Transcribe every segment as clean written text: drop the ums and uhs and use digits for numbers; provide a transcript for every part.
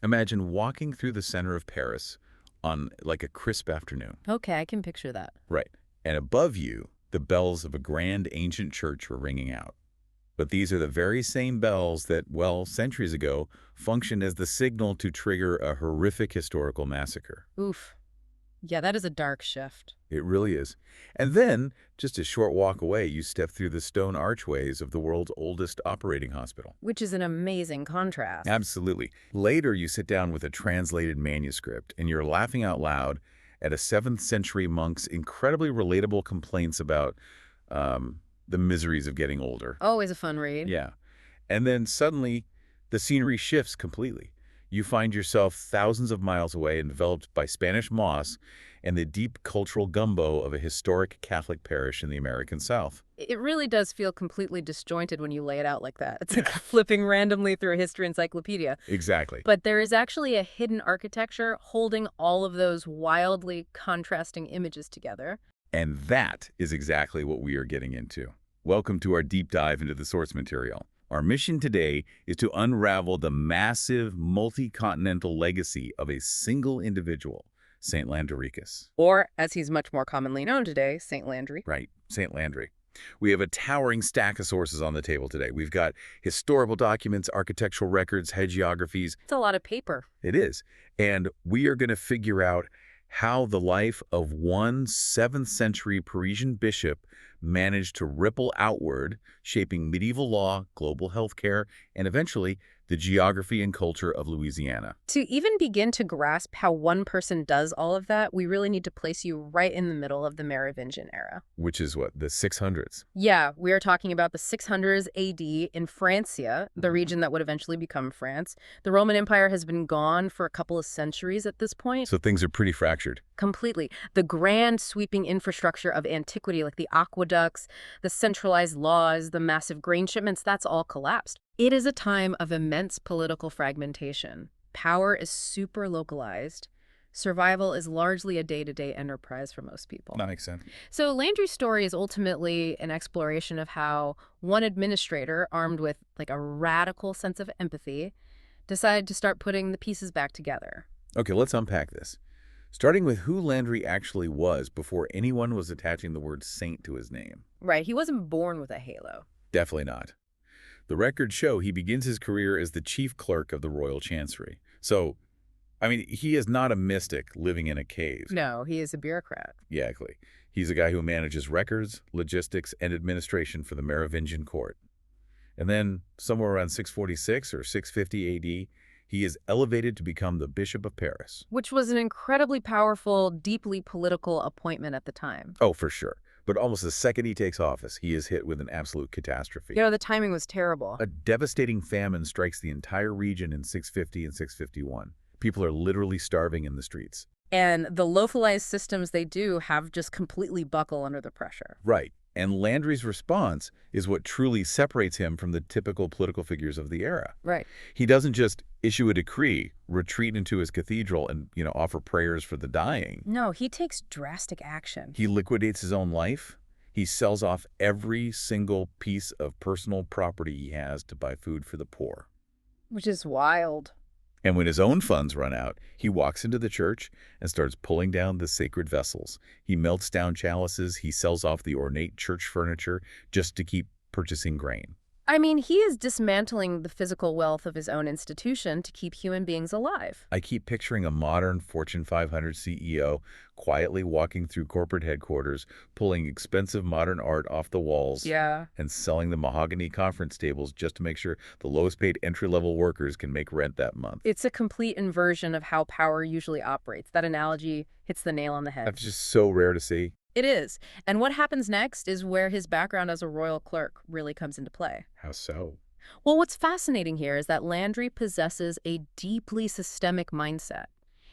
Imagine walking through the center of Paris on like a crisp afternoon. Okay, I can picture that. Right. And above you, the bells of a grand ancient church were ringing out. But these are the very same bells that, well, centuries ago, functioned as the signal to trigger a horrific historical massacre. Oof. Yeah, that is a dark shift. It really is. And then, just a short walk away, you step through the stone archways of the world's oldest operating hospital. Which is an amazing contrast. Absolutely. Later, you sit down with a translated manuscript, and you're laughing out loud at a 7th century monk's incredibly relatable complaints about the miseries of getting older. Always a fun read. Yeah. And then suddenly, the scenery shifts completely. You find yourself thousands of miles away, enveloped by Spanish moss and the deep cultural gumbo of a historic Catholic parish in the American South. It really does feel completely disjointed when you lay it out like that. It's like flipping randomly through a history encyclopedia. Exactly. But there is actually a hidden architecture holding all of those wildly contrasting images together. And that is exactly what we are getting into. Welcome to our deep dive into the source material. Our mission today is to unravel the massive multi-continental legacy of a single individual, Saint Landericus. Or, as he's much more commonly known today, Saint Landry. Right, Saint Landry. We have a towering stack of sources on the table today. We've got historical documents, architectural records, hagiographies. It's a lot of paper. It is. And we are going to figure out how the life of one 7th century Parisian bishop managed to ripple outward, shaping medieval law, global healthcare, and eventually the geography and culture of Louisiana. To even begin to grasp how one person does all of that, we really need to place you right in the middle of the Merovingian era. Which is what, the 600s? Yeah, we are talking about the 600s AD in Francia, the region that would eventually become France. The Roman Empire has been gone for a couple of centuries at this point. So things are pretty fractured. Completely. The grand sweeping infrastructure of antiquity, like the aqueducts, the centralized laws, the massive grain shipments, that's all collapsed. It is a time of immense political fragmentation. Power is super localized. Survival is largely a day-to-day enterprise for most people. That makes sense. So Landry's story is ultimately an exploration of how one administrator, armed with like a radical sense of empathy, decided to start putting the pieces back together. Okay, let's unpack this. Starting with who Landry actually was before anyone was attaching the word saint to his name. Right, he wasn't born with a halo. Definitely not. The records show he begins his career as the chief clerk of the royal chancery. So, I mean, he is not a mystic living in a cave. No, he is a bureaucrat. Exactly. He's a guy who manages records, logistics, and administration for the Merovingian court. And then, somewhere around 646 or 650 AD, he is elevated to become the Bishop of Paris. Which was an incredibly powerful, deeply political appointment at the time. Oh, for sure. But almost the second he takes office, he is hit with an absolute catastrophe. You know, the timing was terrible. A devastating famine strikes the entire region in 650 and 651. People are literally starving in the streets. And the localized systems they do have just completely buckle under the pressure. Right. And Landry's response is what truly separates him from the typical political figures of the era. Right. He doesn't just issue a decree, retreat into his cathedral, and, offer prayers for the dying. No, he takes drastic action. He liquidates his own life. He sells off every single piece of personal property he has to buy food for the poor. Which is wild. And when his own funds run out, he walks into the church and starts pulling down the sacred vessels. He melts down chalices. He sells off the ornate church furniture just to keep purchasing grain. I mean, he is dismantling the physical wealth of his own institution to keep human beings alive. I keep picturing a modern Fortune 500 CEO quietly walking through corporate headquarters, pulling expensive modern art off the walls, and selling the mahogany conference tables just to make sure the lowest paid entry-level workers can make rent that month. It's a complete inversion of how power usually operates. That analogy hits the nail on the head. That's just so rare to see. It is. And what happens next is where his background as a royal clerk really comes into play. How so? Well, what's fascinating here is that Landry possesses a deeply systemic mindset.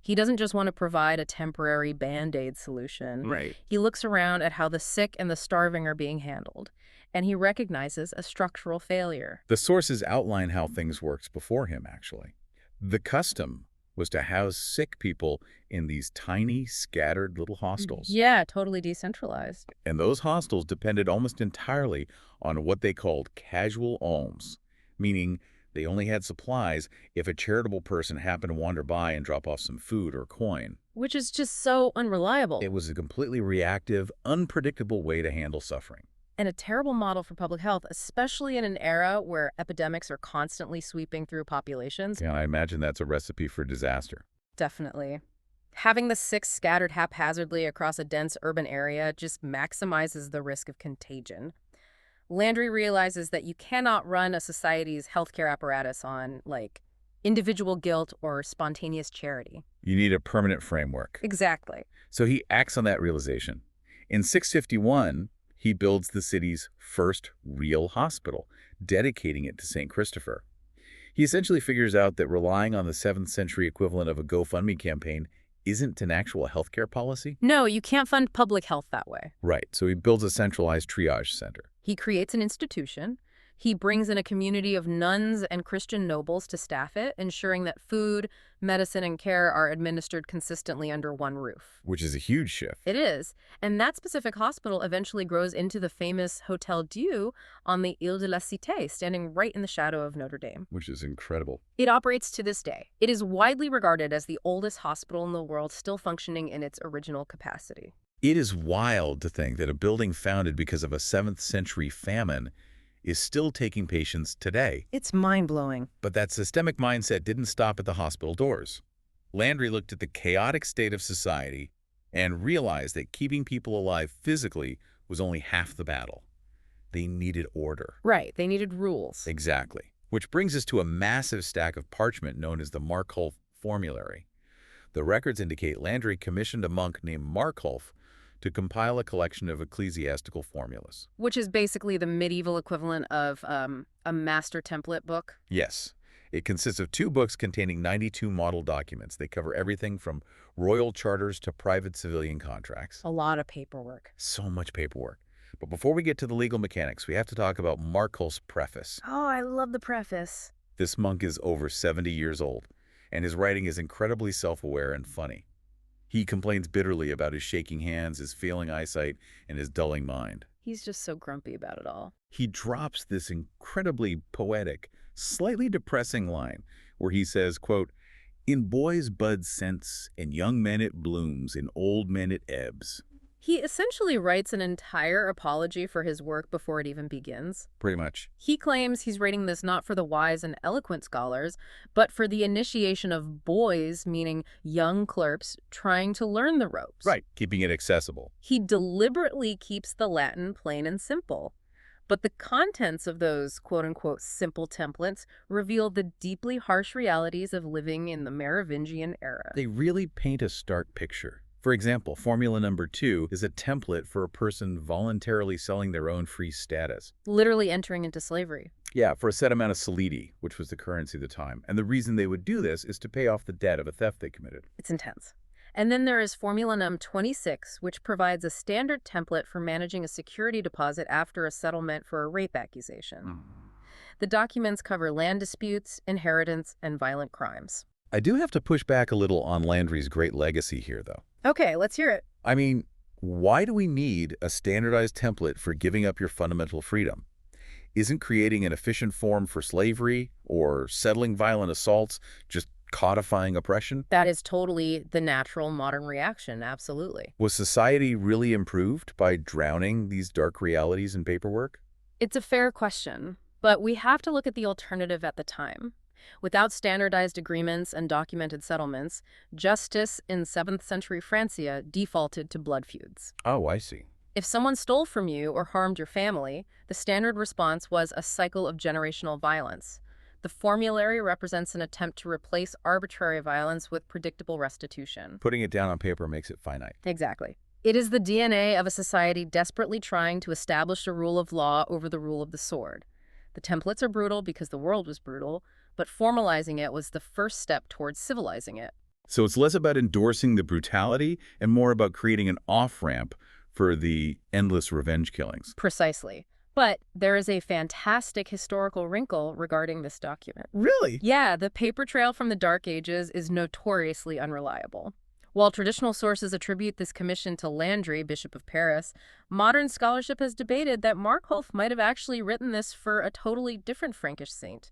He doesn't just want to provide a temporary Band-Aid solution. Right. He looks around at how the sick and the starving are being handled, and he recognizes a structural failure. The sources outline how things worked before him, actually. The custom was to house sick people in these tiny, scattered little hostels. Yeah, totally decentralized. And those hostels depended almost entirely on what they called casual alms, meaning They only had supplies if a charitable person happened to wander by and drop off some food or coin. Which is just so unreliable It was a completely reactive, unpredictable way to handle suffering. and a terrible model for public health, especially in an era where epidemics are constantly sweeping through populations. Yeah, I imagine that's a recipe for disaster. Definitely. Having the sick scattered haphazardly across a dense urban area just maximizes the risk of contagion. Landry realizes that you cannot run a society's healthcare apparatus on, like, individual guilt or spontaneous charity. You need a permanent framework. Exactly. So he acts on that realization. In 651, he builds the city's first real hospital, dedicating it to St. Christopher. He essentially figures out that relying on the 7th century equivalent of a GoFundMe campaign isn't an actual healthcare policy. No, you can't fund public health that way. Right, so he builds a centralized triage center. He creates an institution. He brings in a community of nuns and Christian nobles to staff it, ensuring that food, medicine, and care are administered consistently under one roof. Which is a huge shift. It is. And that specific hospital eventually grows into the famous Hôtel-Dieu on the Ile de la Cité, standing right in the shadow of Notre Dame. Which is incredible. It operates to this day. It is widely regarded as the oldest hospital in the world, still functioning in its original capacity. It is wild to think that a building founded because of a 7th century famine is still taking patients today. It's mind-blowing. But that systemic mindset didn't stop at the hospital doors. Landry looked at the chaotic state of society and realized that keeping people alive physically was only half the battle. They needed order. Right, they needed rules. Exactly. Which brings us to a massive stack of parchment known as the Markholf Formulary. The records indicate Landry commissioned a monk named Markholf to compile a collection of ecclesiastical formulas. Which is basically the medieval equivalent of a master template book. Yes. It consists of 2 books containing 92 model documents. They cover everything from royal charters to private civilian contracts. A lot of paperwork. So much paperwork. But before we get to the legal mechanics, we have to talk about Markholf's preface. Oh, I love the preface. This monk is over 70 years old, and his writing is incredibly self-aware and funny. He complains bitterly about his shaking hands, his failing eyesight, and his dulling mind. He's just so grumpy about it all. He drops this incredibly poetic, slightly depressing line where he says, quote, "In boys bud scents, in young men it blooms, in old men it ebbs." He essentially writes an entire apology for his work before it even begins. Pretty much. He claims he's writing this not for the wise and eloquent scholars, but for the initiation of boys, meaning young clerks, trying to learn the ropes. Right, keeping it accessible. He deliberately keeps the Latin plain and simple. But the contents of those quote-unquote simple templates reveal the deeply harsh realities of living in the Merovingian era. They really paint a stark picture. For example, formula number 2 is a template for a person voluntarily selling their own free status. Literally entering into slavery. Yeah, for a set amount of solidi, which was the currency of the time. And the reason they would do this is to pay off the debt of a theft they committed. It's intense. And then there is Formula Num 26, which provides a standard template for managing a security deposit after a settlement for a rape accusation. The documents cover land disputes, inheritance, and violent crimes. I do have to push back a little on Landry's great legacy here, though. Okay, let's hear it. I mean, why do we need a standardized template for giving up your fundamental freedom? Isn't creating an efficient form for slavery or settling violent assaults just codifying oppression? That is totally the natural modern reaction, absolutely. Was society really improved by drowning these dark realities in paperwork? It's a fair question, but we have to look at the alternative at the time. Without standardized agreements and documented settlements, justice in 7th century Francia defaulted to blood feuds. Oh, I see. If someone stole from you or harmed your family, the standard response was a cycle of generational violence. The formulary represents an attempt to replace arbitrary violence with predictable restitution. Putting it down on paper makes it finite. Exactly. It is the DNA of a society desperately trying to establish a rule of law over the rule of the sword. The templates are brutal because the world was brutal, but formalizing it was the first step towards civilizing it. So it's less about endorsing the brutality and more about creating an off-ramp for the endless revenge killings. Precisely. But there is a fantastic historical wrinkle regarding this document. Really? Yeah, the paper trail from the Dark Ages is notoriously unreliable. While traditional sources attribute this commission to Landry, Bishop of Paris, modern scholarship has debated that Markholf might have actually written this for a totally different Frankish saint.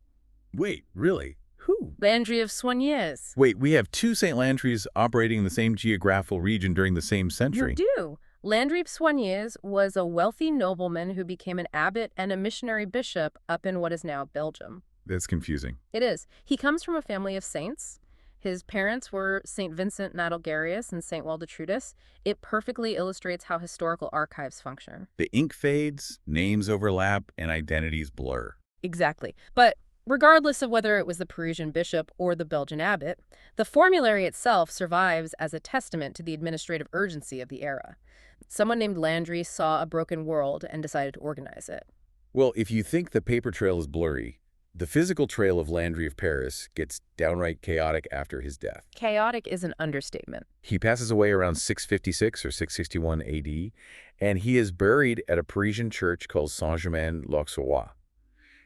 Wait, really? Who? Landry of Soignies. Wait, we have two St. Landrys operating in the same geographical region during the same You century. do. Landry of Soignies was a wealthy nobleman who became an abbot and a missionary bishop up in what is now Belgium. That's confusing. It is. He comes from a family of saints. His parents were St. Vincent Nadalgarius and St. Waldetrudis. It perfectly illustrates how historical archives function. The ink fades, names overlap, and identities blur. Exactly. But regardless of whether it was the Parisian bishop or the Belgian abbot, the formulary itself survives as a testament to the administrative urgency of the era. Someone named Landry saw a broken world and decided to organize it. Well, if you think the paper trail is blurry, the physical trail of Landry of Paris gets downright chaotic after his death. Chaotic is an understatement. He passes away around 656 or 661 AD, and he is buried at a Parisian church called Saint-Germain-l'Auxerrois.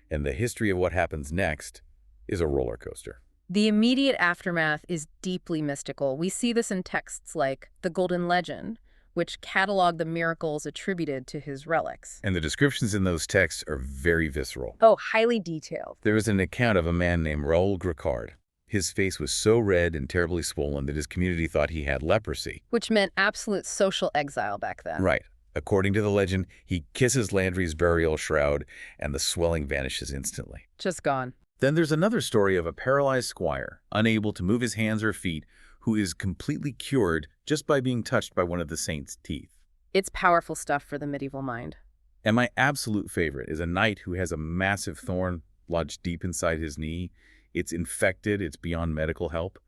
And the history of what happens next is a roller coaster. The immediate aftermath is deeply mystical. We see this in texts like the Golden Legend, which catalog the miracles attributed to his relics. And the descriptions in those texts are very visceral. Oh, highly detailed. There is an account of a man named Raoul Gricard. His face was so red and terribly swollen that his community thought he had leprosy. Which meant absolute social exile back then. Right. According to the legend, he kisses Landry's burial shroud, and the swelling vanishes instantly. Just gone. Then there's another story of a paralyzed squire, unable to move his hands or feet, who is completely cured just by being touched by one of the saint's teeth. It's powerful stuff for the medieval mind. And my absolute favorite is a knight who has a massive thorn lodged deep inside his knee. It's infected, it's beyond medical help.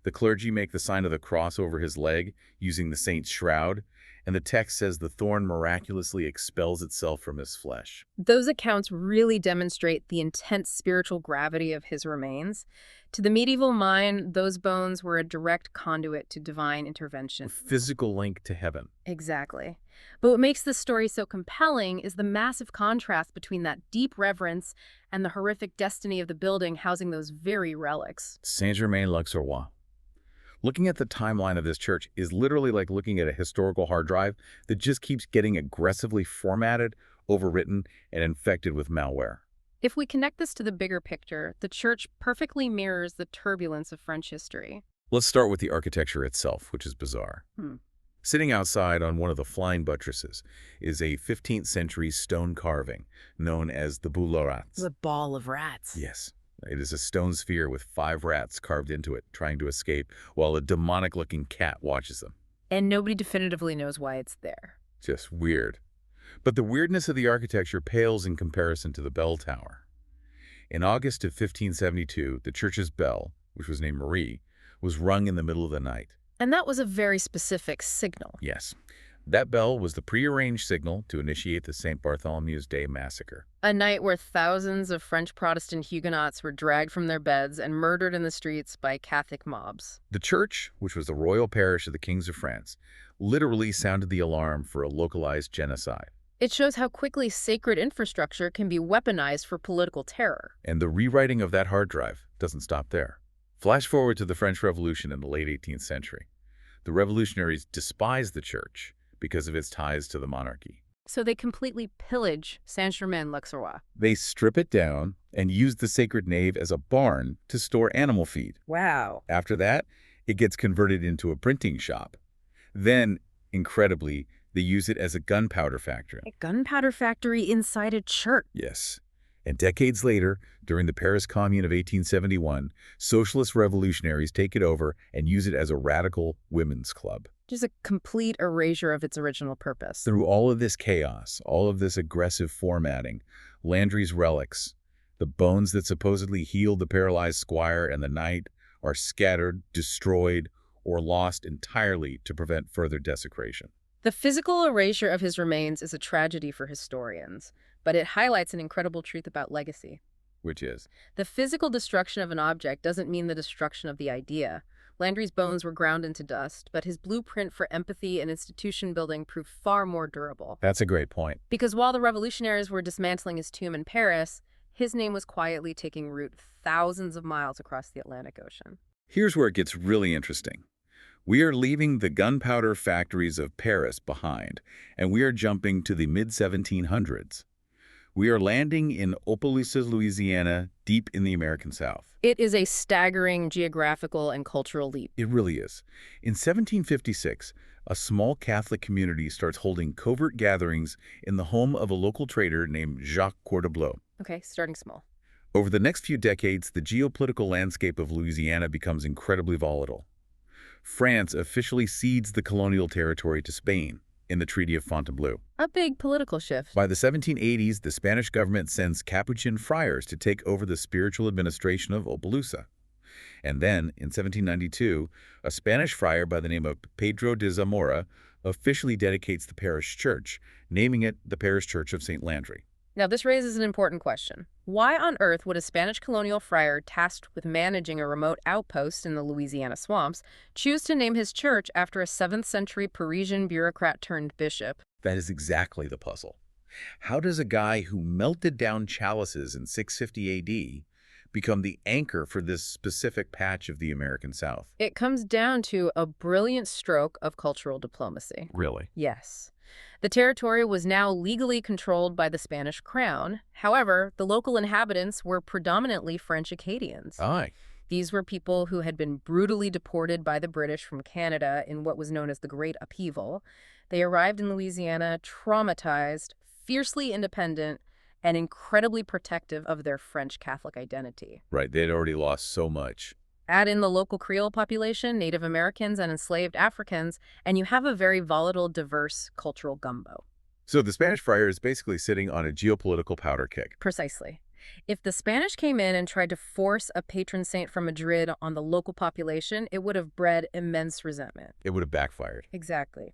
The clergy make the sign of the cross over his leg using the saint's shroud, and the text says the thorn miraculously expels itself from his flesh. Those accounts really demonstrate the intense spiritual gravity of his remains. To the medieval mind, those bones were a direct conduit to divine intervention. A physical link to heaven. Exactly. But what makes this story so compelling is the massive contrast between that deep reverence and the horrific destiny of the building housing those very relics. Saint-Germain-l'Auxerrois. Looking at the timeline of this church is literally like looking at a historical hard drive that just keeps getting aggressively formatted, overwritten, and infected with malware. If we connect this to the bigger picture, the church perfectly mirrors the turbulence of French history. Let's start with the architecture itself, which is bizarre. Sitting outside on one of the flying buttresses is a 15th century stone carving known as the boule aux rats. The ball of rats. Yes. It is a stone sphere with 5 rats carved into it, trying to escape, while a demonic-looking cat watches them. And nobody definitively knows why it's there. Just weird. But the weirdness of the architecture pales in comparison to the bell tower. In August of 1572, the church's bell, which was named Marie, was rung in the middle of the night. And that was a very specific signal. Yes. That bell was the prearranged signal to initiate the St. Bartholomew's Day massacre. A night where thousands of French Protestant Huguenots were dragged from their beds and murdered in the streets by Catholic mobs. The church, which was the royal parish of the kings of France, literally sounded the alarm for a localized genocide. It shows how quickly sacred infrastructure can be weaponized for political terror. And the rewriting of that hard drive doesn't stop there. Flash forward to the French Revolution in the late 18th century. The revolutionaries despised the church because of its ties to the monarchy. So they completely pillage Saint-Germain-l'Auxerrois. They strip it down and use the sacred nave as a barn to store animal feed. Wow. After that, it gets converted into a printing shop. Then, incredibly, they use it as a gunpowder factory. A gunpowder factory inside a church. Yes. And decades later, during the Paris Commune of 1871, socialist revolutionaries take it over and use it as a radical women's club. Just a complete erasure of its original purpose. Through all of this chaos, all of this aggressive formatting, Landry's relics, the bones that supposedly healed the paralyzed squire and the knight, are scattered, destroyed, or lost entirely to prevent further desecration. The physical erasure of his remains is a tragedy for historians, but it highlights an incredible truth about legacy. Which is? The physical destruction of an object doesn't mean the destruction of the idea. Landry's bones were ground into dust, but his blueprint for empathy and institution building proved far more durable. That's a great point. Because while the revolutionaries were dismantling his tomb in Paris, his name was quietly taking root thousands of miles across the Atlantic Ocean. Here's where it gets really interesting. We are leaving the gunpowder factories of Paris behind, and we are jumping to the mid-1700s. We are landing in Opelousas, Louisiana, deep in the American South. It is a staggering geographical and cultural leap. It really is. In 1756, a small Catholic community starts holding covert gatherings in the home of a local trader named Jacques Cordebleu. Okay, starting small. Over the next few decades, the geopolitical landscape of Louisiana becomes incredibly volatile. France officially cedes the colonial territory to Spain in the Treaty of Fontainebleau. A big political shift. By the 1780s, the Spanish government sends Capuchin friars to take over the spiritual administration of Opelousas. And then, in 1792, a Spanish friar by the name of Pedro de Zamora officially dedicates the parish church, naming it the Parish Church of St. Landry. Now, this raises an important question. Why on earth would a Spanish colonial friar tasked with managing a remote outpost in the Louisiana swamps choose to name his church after a 7th century Parisian bureaucrat turned bishop? That is exactly the puzzle. How does a guy who melted down chalices in 650 A.D. become the anchor for this specific patch of the American South? It comes down to a brilliant stroke of cultural diplomacy. Really? Yes. The territory was now legally controlled by the Spanish crown. However, the local inhabitants were predominantly French Acadians. Aye. These were people who had been brutally deported by the British from Canada in what was known as the Great Upheaval. They arrived in Louisiana traumatized, fiercely independent, and incredibly protective of their French Catholic identity. Right, they'd already lost so much. Add in the local Creole population, Native Americans, and enslaved Africans, and you have a very volatile, diverse cultural gumbo. So the Spanish friar is basically sitting on a geopolitical powder keg. Precisely. If the Spanish came in and tried to force a patron saint from Madrid on the local population, it would have bred immense resentment. It would have backfired. Exactly.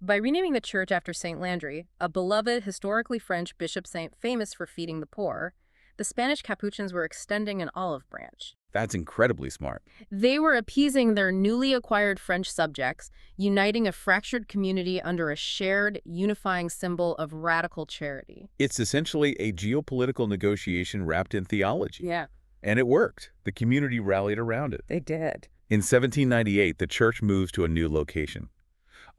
By renaming the church after St. Landry, a beloved, historically French bishop saint famous for feeding the poor, the Spanish Capuchins were extending an olive branch. That's incredibly smart. They were appeasing their newly acquired French subjects, uniting a fractured community under a shared, unifying symbol of radical charity. It's essentially a geopolitical negotiation wrapped in theology. Yeah, And it worked. The community rallied around it. they did. In 1798, the church moves to a new location.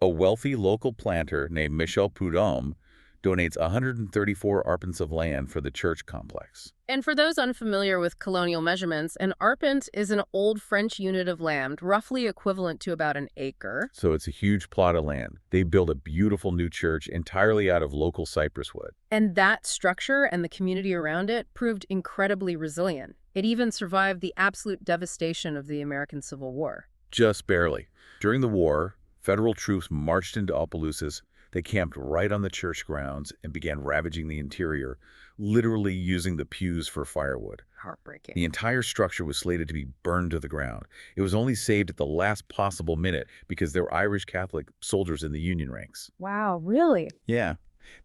A wealthy local planter named Michel Prudhomme donates 134 arpents of land for the church complex. And for those unfamiliar with colonial measurements, an arpent is an old French unit of land, roughly equivalent to about an acre. So it's a huge plot of land. They build a beautiful new church entirely out of local cypress wood. And that structure and the community around it proved incredibly resilient. It even survived the absolute devastation of the American Civil War. Just barely. During the war, federal troops marched into Opelousas. They camped right on the church grounds and began ravaging the interior, literally using the pews for firewood. Heartbreaking. The entire structure was slated to be burned to the ground. It was only saved at the last possible minute because there were Irish Catholic soldiers in the Union ranks. Wow, really? Yeah.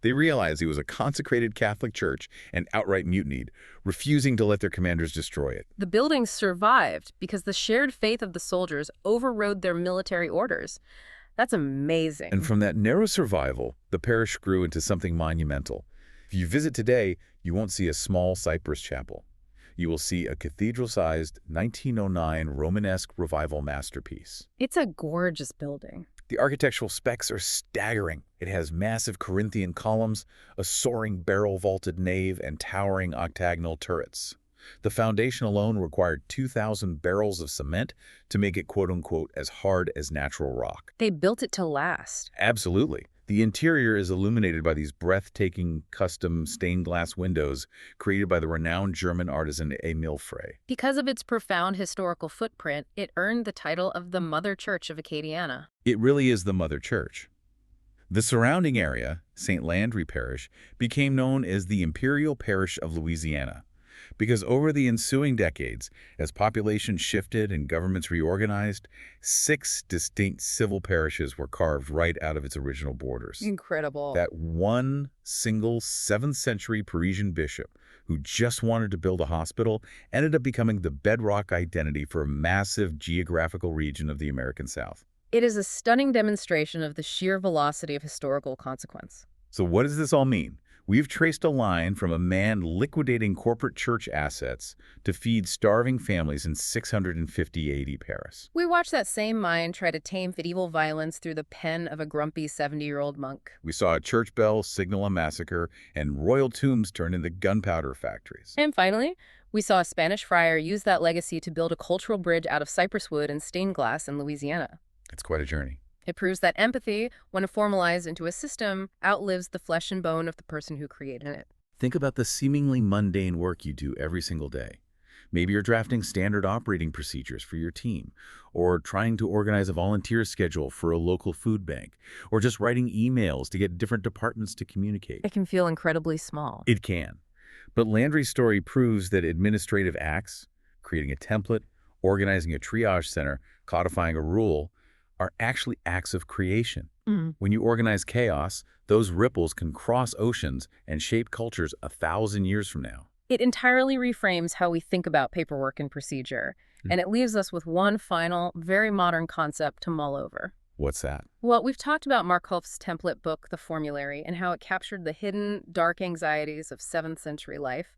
They realized it was a consecrated Catholic church and outright mutinied, refusing to let their commanders destroy it. The buildings survived because the shared faith of the soldiers overrode their military orders. That's amazing. And from that narrow survival, the parish grew into something monumental. If you visit today, you won't see a small cypress chapel. You will see a cathedral-sized 1909 Romanesque revival masterpiece. It's a gorgeous building. The architectural specs are staggering. It has massive Corinthian columns, a soaring barrel-vaulted nave, and towering octagonal turrets. The foundation alone required 2,000 barrels of cement to make it quote-unquote as hard as natural rock. They built it to last. Absolutely. The interior is illuminated by these breathtaking custom stained glass windows created by the renowned German artisan Emil Frey. Because of its profound historical footprint, it earned the title of the Mother Church of Acadiana. It really is the Mother Church. The surrounding area, St. Landry Parish, became known as the Imperial Parish of Louisiana, because over the ensuing decades, as population shifted and governments reorganized, 6 distinct civil parishes were carved right out of its original borders. Incredible. That one single 7th century Parisian bishop who just wanted to build a hospital ended up becoming the bedrock identity for a massive geographical region of the American South. It is a stunning demonstration of the sheer velocity of historical consequence. So what does this all mean? We've traced a line from a man liquidating corporate church assets to feed starving families in 650 AD Paris. We watched that same mind try to tame medieval violence through the pen of a grumpy 70-year-old monk. We saw a church bell signal a massacre and royal tombs turn into gunpowder factories. And finally, we saw a Spanish friar use that legacy to build a cultural bridge out of cypress wood and stained glass in Louisiana. It's quite a journey. It proves that empathy, when formalized into a system, outlives the flesh and bone of the person who created it. Think about the seemingly mundane work you do every single day. Maybe you're drafting standard operating procedures for your team, or trying to organize a volunteer schedule for a local food bank, or just writing emails to get different departments to communicate. It can feel incredibly small. It can. But Landry's story proves that administrative acts, creating a template, organizing a triage center, codifying a rule, are actually acts of creation. When you organize chaos, those ripples can cross oceans and shape cultures 1,000 years from now. It entirely reframes how we think about paperwork and procedure, and it leaves us with one final, very modern concept to mull over. What's that? Well, we've talked about Markov's template book, The Formulary, and how it captured the hidden, dark anxieties of 7th century life.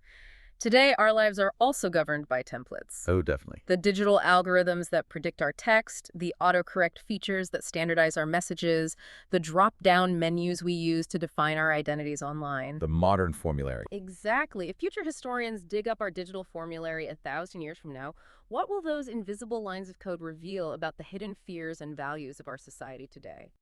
Today, our lives are also governed by templates. Oh, definitely. The digital algorithms that predict our text, the autocorrect features that standardize our messages, the drop-down menus we use to define our identities online. The modern formulary. Exactly. If future historians dig up our digital formulary 1,000 years from now, what will those invisible lines of code reveal about the hidden fears and values of our society today?